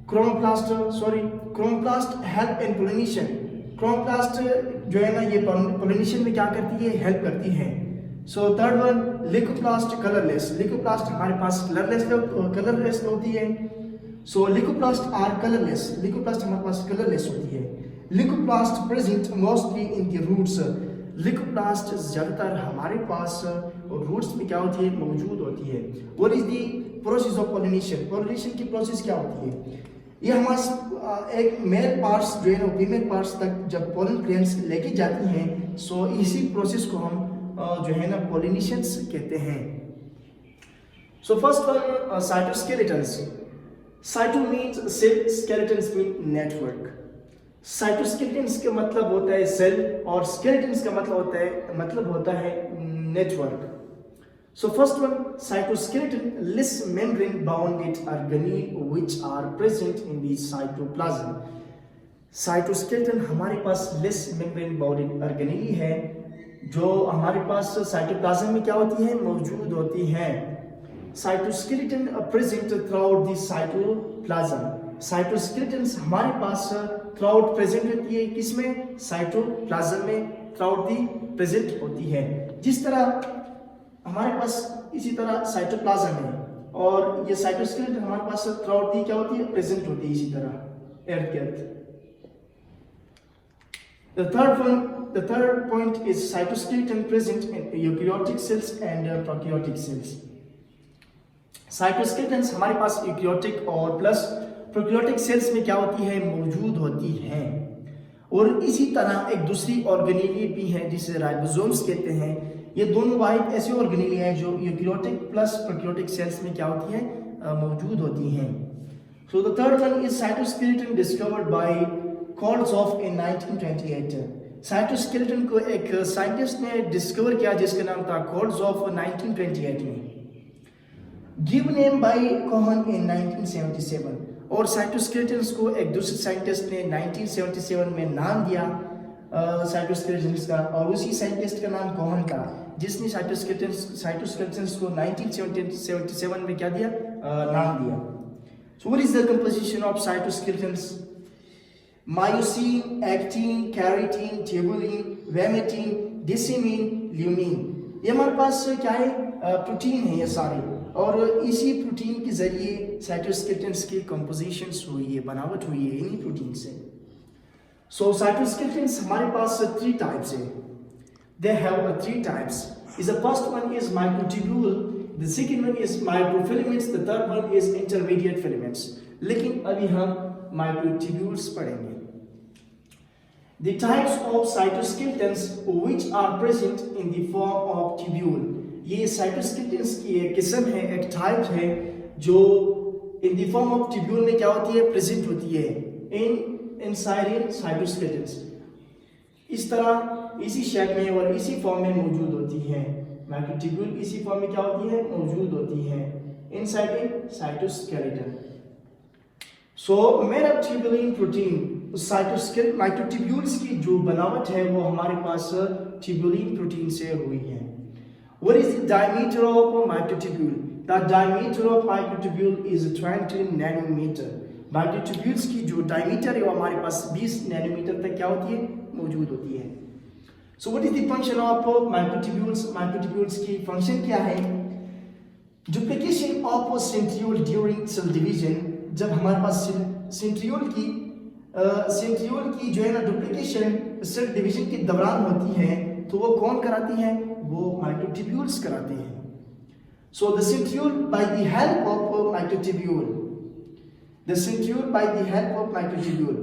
Chromoplast help in pollination. Chromoplast जो है ना, ये पोलिनेशन में क्या करती है, हेल्प करती है। So third one, leucoplast colourless. Leucoplast हमारे पास कलरलेस होती है। So leucoplast are colourless, leucoplast हमारे पास कलरलेस होती है। Leucoplast present mostly in the roots. Leucoplast ज्यादातर हमारे पास रूट्स में क्या होती है, मौजूद होती है। What is the process of pollination? Pollination की प्रोसेस क्या होती है? ये हमारे एक मेल पार्ट्स जो है ना, फीमेल पार्ट्स तक जब पोलन ग्रेन्स लेके जाती हैं, सो इसी प्रोसेस को हम जो है ना पोलिनेशंस कहते हैं। So first one, cytoskeletons. Cyto means cell, skeletons mean network. Cytoskeletons का मतलब होता है सेल और स्केलेटन्स का मतलब होता है network. So first one, cytoskeleton, less membrane bounded organelle which are present in the cytoplasm. Cytoskeleton हमारे पास लेस मेम्ब्रेन बाउंडेड ऑर्गेनेली है, जो हमारे पास साइटोप्लाज्म में क्या होती है, मौजूद होती है। Cytoskeleton present throughout the cytoplasm. Cytoskeleton हमारे पास थ्रूआउट प्रेजेंट होती है, किसमें, साइटोप्लाज्म में थ्रूआउट दी प्रेजेंट होती है। जिस तरह हमारे पास इसी तरह साइटोप्लाज्म है और ये साइटोस्केलेटन हमारे पास थ्रूआउट दी क्या होती है, प्रेजेंट होती है इसी तरह अर्थ के अर्थ। The third point is cytoskeleton present in eukaryotic cells and prokaryotic cells. Cytoskeleton हमारे पास यूकैरियोटिक और प्लस प्रोकैरियोटिक सेल्स में क्या होती है, मौजूद होती है। और इसी तरह एक दूसरी ऑर्गेनेली भी है जिसे राइबोसोम्स कहते हैं। ये दोनों वाहिद ऐसी ऑर्गेनेली हैं जो यूकैरियोटिक प्लस प्रोकैरियोटिक सेल्स में क्या होती है, मौजूद होती हैं। So the third one is cytoskeleton discovered by Koltsov in 1928। Cytoskeleton को एक साइंटिस्ट ने डिस्कवर किया जिसका नाम था कोल्सॉफ 1928 में। गिव नेम बाय कोहन इन 1977। और साइटोस्केलेटन को एक दूसरे साइंटिस्ट ने 1977 में नाम दिया साइटोस्केलेटन का, और उसी साइंटिस्ट का नाम कोहन था जिसने साइटोस्केलेटन को 1977 में क्या दिया, नाम दिया। So what is the composition of cytoskeletons? Myosin, actin, keratin, tubulin, vimentin, desmin, lamin. ये हमारे पास क्या है, प्रोटीन है ये सारे, और इसी प्रोटीन के जरिए साइटोस्केलेटन्स की कंपोजिशंस हुई है, बनावट हुई है इन्हीं प्रोटीन से। So cytoskeleton हमारे पास 3 types है। They have 3 types. The first one is microtubule, the second one is microfilaments, the third one is intermediate filaments. लेकिन अभी हम microtubules पढ़ेंगे। The types of cytoskeletons which are present in the form of tubule. ये cytoskeletons की एक किस्म है, एक टाइप है जो in the form of tubule में क्या होती है, प्रेजेंट होती है inside cytoskeletons। इस तरह इसी शेप में और इसी फॉर्म में मौजूद होती है। माइक्रोट्यूब्यूल इसी फॉर्म में क्या होती है, मौजूद होती है इनसाइड साइटोस्केलेटन। सो मेरा ट्यूबुलिन प्रोटीन साइटोस्केलेटन माइक्रोट्यूब्यूल्स की जो बनावट है वो हमारे पास ट्यूबुलिन प्रोटीन से हुई है। What is the diameter of microtubule? The diameter of microtubule is 20 nanometer। Microtubules की जो डायमीटर है वो हमारे पास 20 नैनोमीटर तक क्या होती है, मौजूद होती है। So what is the function of microtubules? Microtubules की फंक्शन क्या है? Duplication of centriole during cell division. जब हमारे पास सेंट्रियोल की जो है ना डुप्लीकेशन सेल डिवीजन के दौरान होती है, तो वो कौन कराती है, वो माइक्रोट्यूब्यूल्स कराते हैं। So the centriole by the help of microtubule, the centriole by the help of microtubule.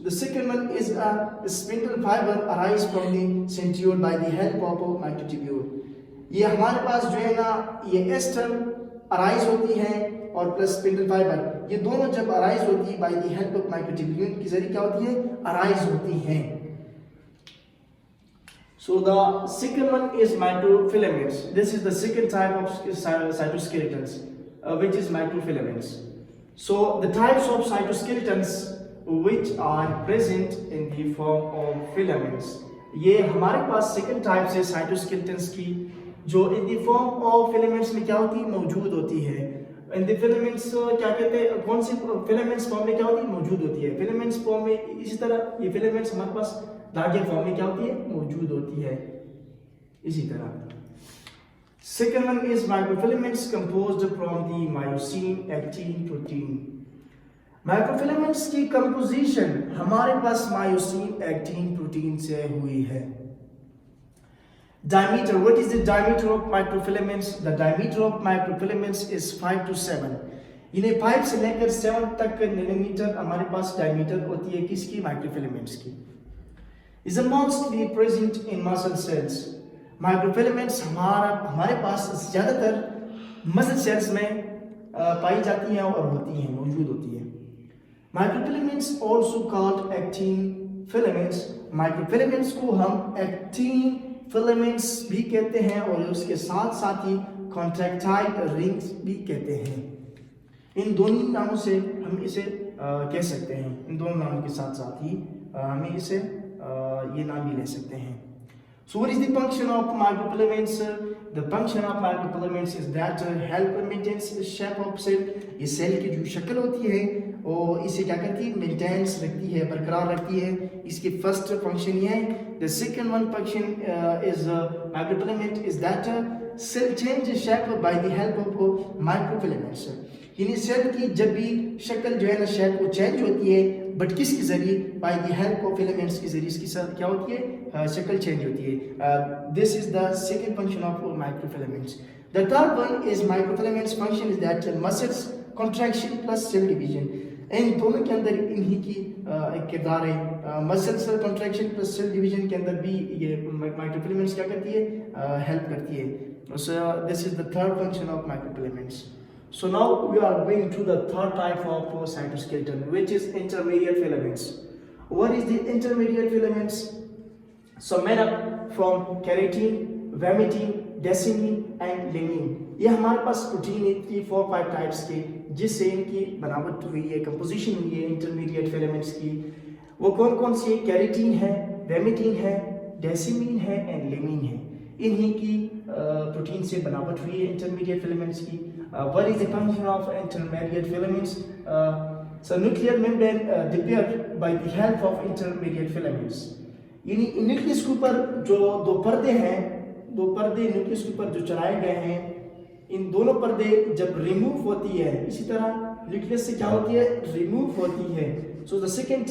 The second one is a spindle fiber arise from the centriole by the help of microtubule. ये हमारे पास जो है ना, ये ester arise होती है और plus spindle fibre, ये दोनों जब अराइज होती है by the help of microtubule के जरिए क्या होती है, अराइज होती हैं। So the second one is microfilaments. This is the second type of cytoskeletons, which is microfilaments. So the types of cytoskeletons which are present in the form of filaments. ये हमारे पास second type है साइटोस्केलेटन्स की, जो in the form of filaments में क्या होती है, मौजूद होती है। इन द फिलामेंट्स क्या कहते हैं, कौन सी फिलामेंट्स फॉर्म में क्या होती है, मौजूद होती है। फिलामेंट्स फॉर्म में इसी तरह ये फिलामेंट्स हमारे पास धागे फॉर्म में क्या होती है, मौजूद होती है इसी तरह। Second one is microfilaments composed from the myosin actin protein. Microfilaments की कंपोजिशन हमारे पास मायोसिन एक्टिन प्रोटीन से हुई है। Diameter, what is the diameter of microfilaments? The diameter of microfilaments is 5 to 7. इन्हें 5 से लेकर 7 तक नैनोमीटर हमारे पास डायमीटर होती है किसकी, माइक्रोफिलामेंट्स की। Is mostly present in muscle cells. Microfilaments हमारे पास ज्यादातर मसल सेल्स में पाई जाती हैं और होती हैं, मौजूद होती है। Microfilaments also called actin filaments. Microfilaments को हम एक्टिन फिलामेंट्स भी कहते हैं और उसके साथ साथ ही कॉन्ट्रैक्टाइल रिंग्स भी कहते हैं। इन दोनों नामों से हम इसे कह सकते हैं, इन दोनों नामों के साथ साथ ही हमें इसे ये नाम भी ले सकते हैं। So what is the function of microfilaments? The function of microfilaments is that help maintains the shape of cell. ये सेल की जो शक्ल होती है और इसे क्या करती है, मेंटेन्स रखती है, बरकरार रखती है। इसकी फर्स्ट फंक्शन ये है। The second one function is microfilament is that cell change shape by the help of microfilaments. यानी सेल की जब भी शक्ल जो है ना, शेप वो चेंज होती है, बट किसके जरिए, by the help of filaments के जरिए इसकी क्या होती है, शक्ल चेंज होती है। This is the second function of microfilaments. The third one is microfilaments function is that muscles contraction plus cell division. इन दोनों के अंदर इन्हीं की एक किरदार है। Muscle cell contraction plus cell division के अंदर भी ये माइक्रोफिलामेंट्स क्या करती है, हेल्प करती है। So this is the third function of microfilaments. So now we are going to the third type of cytoskeleton, which is intermediate filaments. What is the intermediate filaments? So made up from keratin, vimentin, decinin and lignin. ये हमारे पास protein की 4-5 types के जिससे इनकी बनावट हुई है, composition हुई है इंटरमीडिएट फिलामेंट्स की। वो कौन कौन सी, कैरेटिन है, विमेटिन है, डेसिमिन है एंड लिग्निन है। इन्हीं की प्रोटीन से बनावट हुई है इंटरमीडिएट फिलामेंट्स की। What is the function of intermediate filaments? So nuclear membrane repaired by the help of intermediate filaments. यानी न्यूक्लियस के ऊपर जो दो पर्दे हैं, दो पर्दे न्यूक्लियस के ऊपर जो चढ़ाए गए हैं, इन दोनों पर्दे जब रिमूव होती है, इसी तरह न्यूक्लियस से क्या होती है, रिमूव होती है। So the second